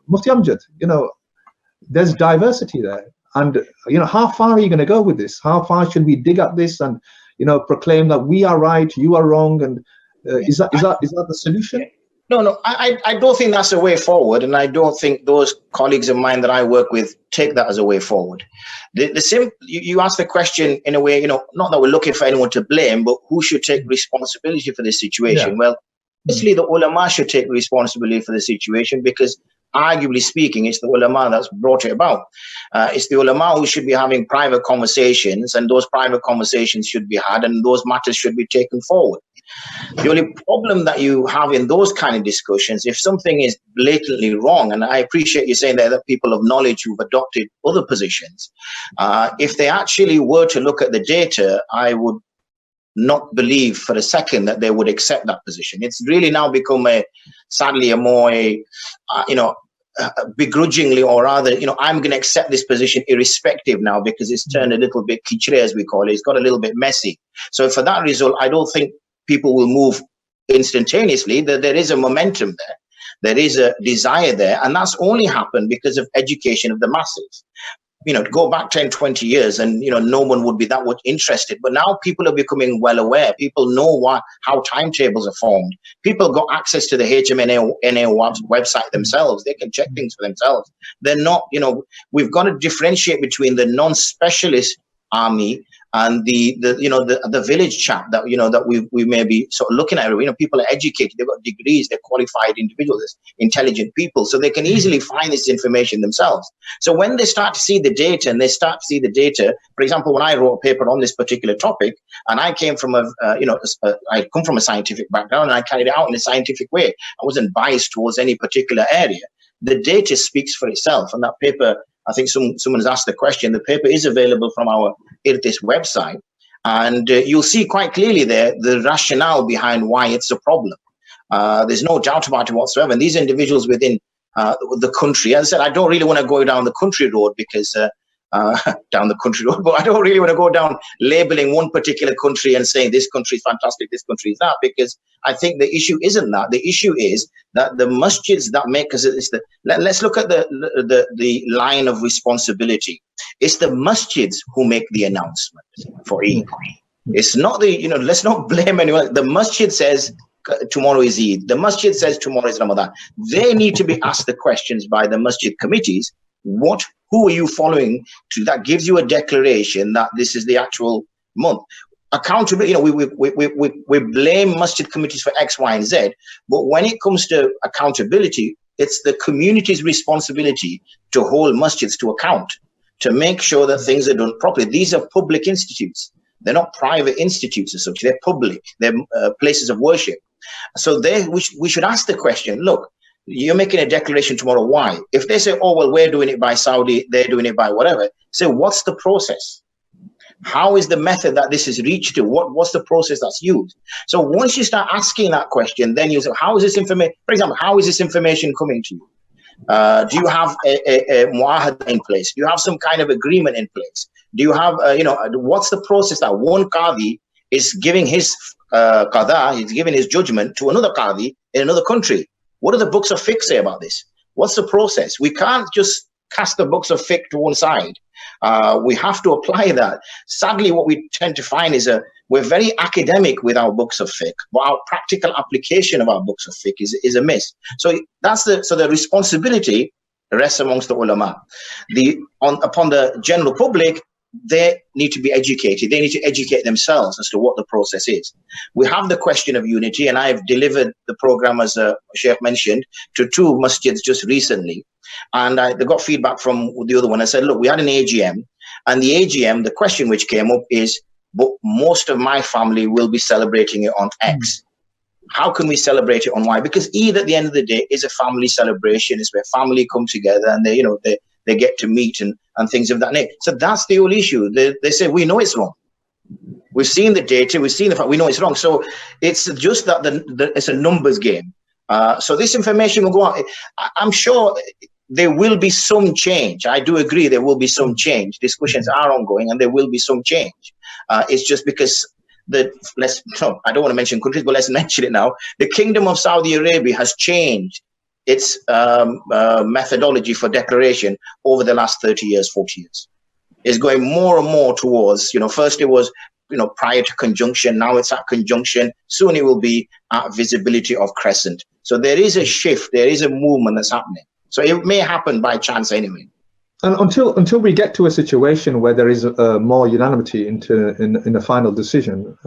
Mufti Amjad, there's diversity there. And, how far are you going to go with this? How far should we dig at this and, proclaim that we are right, you are wrong? And is that the solution? No, I don't think that's a way forward. And I don't think those colleagues of mine that I work with take that as a way forward. You ask the question in a way, not that we're looking for anyone to blame, but who should take responsibility for this situation? Yeah. Well, obviously the ulama should take responsibility for the situation, because arguably speaking, it's the ulama that's brought it about. It's the ulama who should be having private conversations, and those private conversations should be had, and those matters should be taken forward. The only problem that you have in those kind of discussions, if something is blatantly wrong, and I appreciate you saying that people of knowledge who've adopted other positions, if they actually were to look at the data, I would not believe for a second that they would accept that position. It's really now become sadly a more begrudgingly, or rather, I'm going to accept this position irrespective now, because it's turned a little bit kichre, as we call it. It's got a little bit messy. So for that result, I don't think people will move instantaneously. There is a momentum there. There is a desire there. And that's only happened because of education of the masses. Go back 10, 20 years and, no one would be that much interested. But now people are becoming well aware. People know how timetables are formed. People got access to the HMNA website themselves. They can check things for themselves. They're not, we've got to differentiate between the non-specialist army and the village chap that that we may be sort of looking at. People are educated, they've got degrees, they're qualified individuals, intelligent people, so they can easily find this information themselves. So when they start to see the data, for example, when I wrote a paper on this particular topic, and I came from I come from a scientific background, and I carried it out in a scientific way. I wasn't biased towards any particular area. The data speaks for itself, and that paper, I think someone has asked the question. The paper is available from our IRTIS website, and you'll see quite clearly there the rationale behind why it's a problem. There's no doubt about it whatsoever. And these individuals within the country, as I said, I don't really want to go down the country road, because but I don't really want to go down labeling one particular country and saying this country is fantastic, this country is that, because I think the issue isn't that. The issue is that the masjids that make us, let's look at the line of responsibility. It's the masjids who make the announcement for Eid. It's not let's not blame anyone. The masjid says tomorrow is Eid. The masjid says tomorrow is Ramadan. They need to be asked the questions by the masjid committees. Who are you following to? That gives you a declaration that this is the actual month. Accountability, we blame masjid committees for X, Y, and Z, but when it comes to accountability, it's the community's responsibility to hold masjids to account, to make sure that things are done properly. These are public institutes. They're not private institutes as such. They're public. They're places of worship. So we should ask the question, look, you're making a declaration tomorrow. Why? If they say, oh, well, we're doing it by Saudi, they're doing it by whatever. So what's the process? How is the method that this is reached to? What's the process that's used? So once you start asking that question, then you say, how is this information, for example, how is this information coming to you? Do you have a muahad in place? Do you have some kind of agreement in place? Do you have, what's the process that one qadi is giving his qada, he's giving his judgment to another qadi in another country? What do the books of fiqh say about this? What's the process? We can't just cast the books of fiqh to one side. We have to apply that. Sadly, what we tend to find is we're very academic with our books of fiqh, but our practical application of our books of fiqh is a miss. So the responsibility rests amongst the ulama. Upon the general public, they need to be educated. They need to educate themselves as to what the process is. We have the question of unity, and I've delivered the program, as Shaykh mentioned, to 2 masjids just recently. And they got feedback from the other one. I said, look, we had an AGM, and the AGM, the question which came up is, but most of my family will be celebrating it on X. How can we celebrate it on Y? Because Eid at the end of the day is a family celebration. It's where family come together and they get to meet and things of that nature. So that's the whole issue. They say, we know it's wrong. We've seen the data, we've seen the fact, we know it's wrong. So it's just that it's a numbers game. So this information will go on. I'm sure there will be some change. I do agree there will be some change. Discussions are ongoing and there will be some change. It's just because I don't want to mention countries, but let's mention it now. The Kingdom of Saudi Arabia has changed its methodology for declaration over the last 30 years, 40 years. It's going more and more towards, first it was, prior to conjunction, now it's at conjunction, soon it will be at visibility of crescent. So there is a shift, there is a movement that's happening. So it may happen by chance anyway. And until we get to a situation where there is more unanimity in a final decision,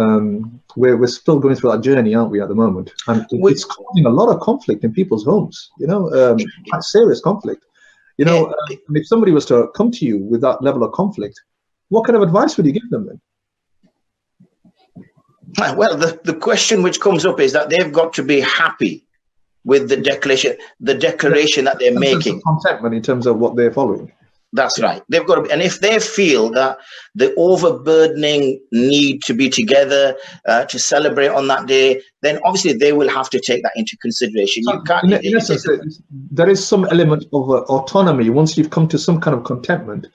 we're still going through that journey, aren't we, at the moment? And it's causing a lot of conflict in people's homes, quite serious conflict. If somebody was to come to you with that level of conflict, what kind of advice would you give them then? Well, the question which comes up is that they've got to be happy with the declaration that they're making. Contentment in terms of what they're following. That's right. They've got to be, and if they feel that the overburdening need to be together to celebrate on that day, then obviously they will have to take that into consideration. You can't. In essence, there is some element of autonomy once you've come to some kind of contentment,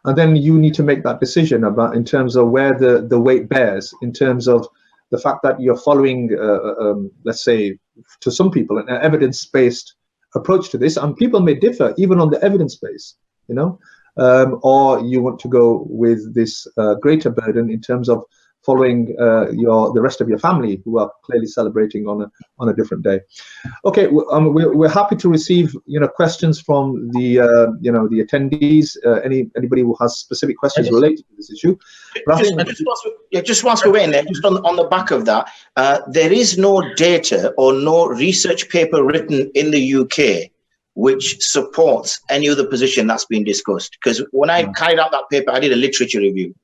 and then you need to make that decision about in terms of where the weight bears, in terms of the fact that you're following, let's say, to some people, an evidence-based approach to this, and people may differ even on the evidence base. Or you want to go with this greater burden in terms of following the rest of your family who are clearly celebrating on a different day. Okay, we're happy to receive questions from the the attendees. Anybody who has specific questions related to this issue. Just whilst we're waiting there, just on the back of that, there is no data or no research paper written in the UK which supports any other position that's been discussed. Because when I carried out that paper, I did a literature review.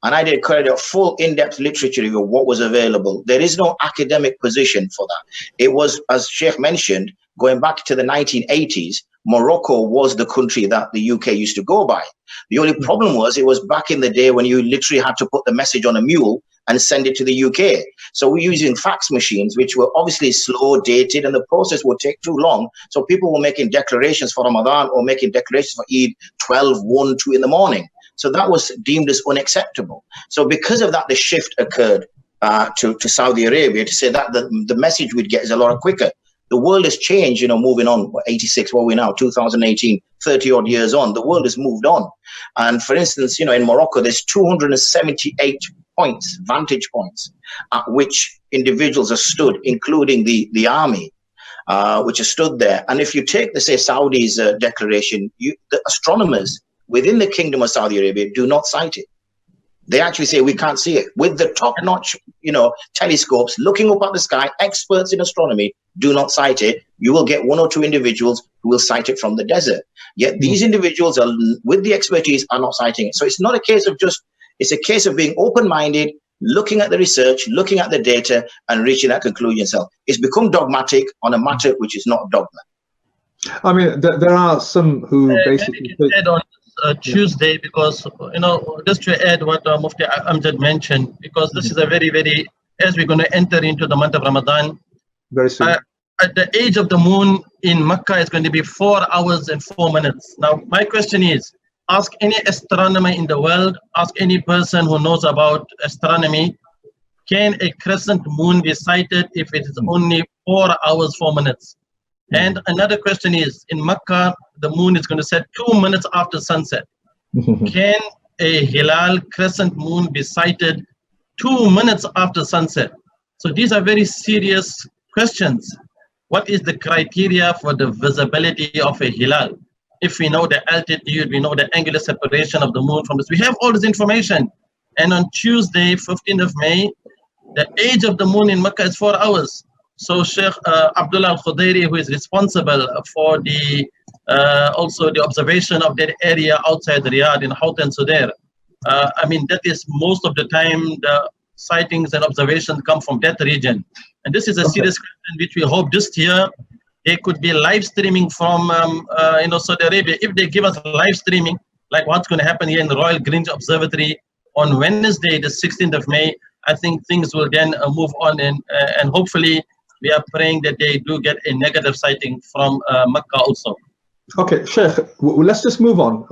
And I did carry out a full in-depth literature review of what was available. There is no academic position for that. It was, as Shaykh mentioned, going back to the 1980s, Morocco was the country that the UK used to go by. The only problem was it was back in the day when you literally had to put the message on a mule and send it to the UK. So we're using fax machines, which were obviously slow, dated, and the process would take too long. So people were making declarations for Ramadan or making declarations for Eid 12, 1, 2 in the morning. So that was deemed as unacceptable. So because of that, the shift occurred to Saudi Arabia to say that the message we'd get is a lot quicker. The world has changed, moving on, 86, what are we now, 2018, 30 odd years on, the world has moved on. And for instance, in Morocco, there's 278 points, vantage points, at which individuals are stood, including the army, which are stood there. And if you take, say, Saudi's declaration, the astronomers within the Kingdom of Saudi Arabia do not cite it. They actually say we can't see it. With the top-notch, telescopes looking up at the sky, experts in astronomy do not cite it. You will get 1 or 2 individuals who will cite it from the desert. Yet these individuals are, with the expertise, are not citing it. So it's not a case of it's a case of being open-minded, looking at the research, looking at the data, and reaching that conclusion yourself. It's become dogmatic on a matter which is not dogma. I mean, there are some who basically Tuesday, because just to add what Mufti Amjad mentioned, because this is a very, very, as we're going to enter into the month of Ramadan, very soon. At the age of the moon in Mecca is going to be 4 hours and 4 minutes. Now my question is, ask any astronomer in the world, ask any person who knows about astronomy, can a crescent moon be sighted if it is only 4 hours 4 minutes? And another question is, in Mecca, the moon is going to set 2 minutes after sunset. Can a hilal crescent moon be sighted 2 minutes after sunset? So these are very serious questions. What is the criteria for the visibility of a hilal? If we know the altitude, we know the angular separation of the moon from this. We have all this information. And on Tuesday, 15th of May, the age of the moon in Mecca is 4 hours. So Sheikh Abdullah Al-Khudairi, who is responsible for also the observation of that area outside Riyadh in Haut and Sudair. I mean, that is most of the time the sightings and observations come from that region. And this is a serious question which we hope this year they could be live streaming from Saudi Arabia. If they give us live streaming, like what's going to happen here in the Royal Greenwich Observatory on Wednesday, the 16th of May, I think things will then move on, and hopefully we are praying that they do get a negative sighting from Mecca also. Okay, Sheikh, let's just move on.